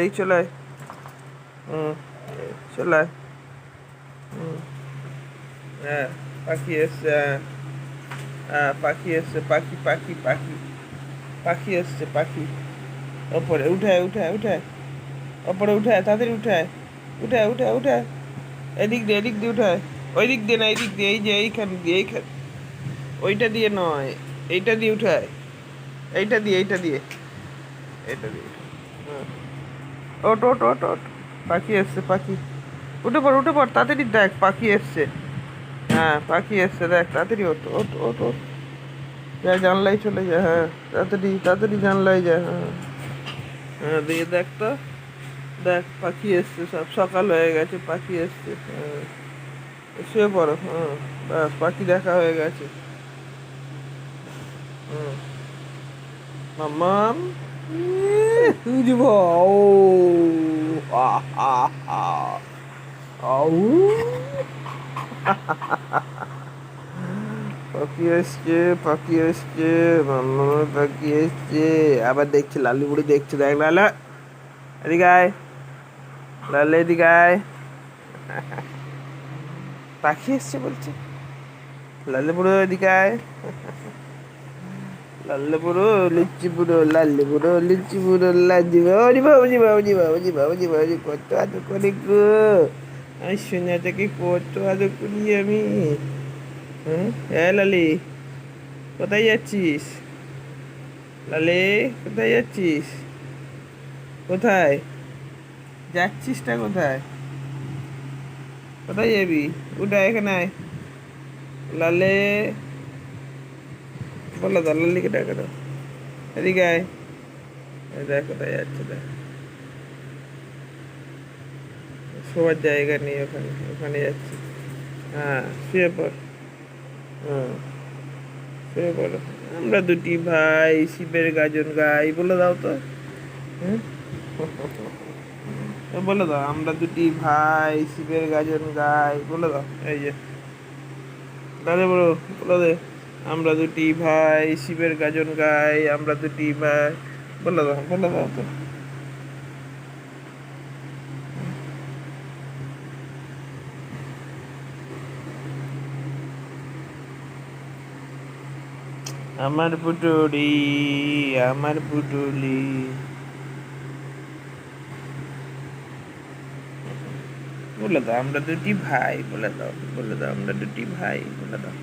এই চলে আয়। চলে আয়। হ্যাঁ, পাখি এসছে। হ্যাঁ হ্যাঁ, পাখি এসছে, পাখি পাখি পাখি পাখি এসছে, পাখি। ওপরে উঠায় উঠায় উঠায়, ওপরে উঠায়, তাড়াতাড়ি উঠায়, উঠায় উঠায় উঠায়। এদিক দিয়ে উঠায়। ওই দিক দিয়ে না, এই দিক দিয়ে, এই যে এইখান দিয়ে, এইখান, ওইটা দিয়ে নয়, এইটা দিয়ে উঠায়, এইটা দিয়ে, এইটা দিয়ে, এইটা দিয়ে উঠায়। হ্যাঁ, ওট ওট ওট ওট, পাখি এসছে, পাখি। উঠে পড়, উঠে পড়, তাড়াতাড়ি দেখ, পাখি এসছে। হ্যাঁ, পাখি এসছে, দেখ তাড়াতাড়ি, ওঠ ওঠ ওঠ ওঠ। যা, জানলাই চলে যা। হ্যাঁ, তাড়াতাড়ি তাড়াতাড়ি জানলাই যা। হ্যাঁ হ্যাঁ, দিয়ে দেখ তো, দেখ পাখি এসছে, সব সকাল হয়ে গেছে, পাখি এসছে। হ্যাঁ, শুয়ে পড়ো। হ্যাঁ, ব্যাস, পাখি দেখা হয়ে গেছে। হুম, মাম্মাম। বুঝবো। ও আউ, পাখি এসছে, পাখি এসছে, মাম্মামের পাখি এসছে। আবার দেখছে, লালু বুড়ি দেখছে, দেখ লালা, এদিকে আয়, লালে এদিকে আয়। পাখি এসছে বলছে, লালে বুড়ো এদিকে আয়। লাল্লে বুড়ো, লিচি বুড়ো, লাল্লে বুড়ো, লিচি বুড়ো, লাজি বাবুজি বাবুজি বাবুজি বাবুজি বাবুজি বাবুজি, কত আদর করে গো। আমি সোনাটাকে কত আদর করি আমি। হুম, হ্যাঁ লালি, কোথায় যাচ্ছিস? লালে, কোথায় যাচ্ছিস? কোথায় যাচ্ছিসটা, কোথায়, কোথায় যাবি? উঠা, এখানে আয়। লালে, বলো তো, লাল্লিকে ডাকে দাও, এদিকে আয়। এই দেখ কোথায় যাচ্ছে, দেখ, শোয়ার জায়গা নেই ওখানে, ওখানে যাচ্ছে। হ্যাঁ, শুয়ে পড়। হুম, শুয়ে পড়ো। আমরা দুটি ভাই শিবের গাজন গাই, বলে দাও তো। হুম, বলে দাও, আমরা দুটি ভাই শিবের গাজন গাই, বলে দাও। এই যে দাদা বলো, বলে দে, আমরা দুটি ভাই শিবের গাজন গাই, আমরা দুটি ভাই, বলে দাও, বলে দাও তো। আমার পুটুলি, আমার পুটুলি। বলে দাও, আমরা দুটি ভাই, বলে দাও, বলে দাও, আমরা দুটি ভাই, বলে দাও।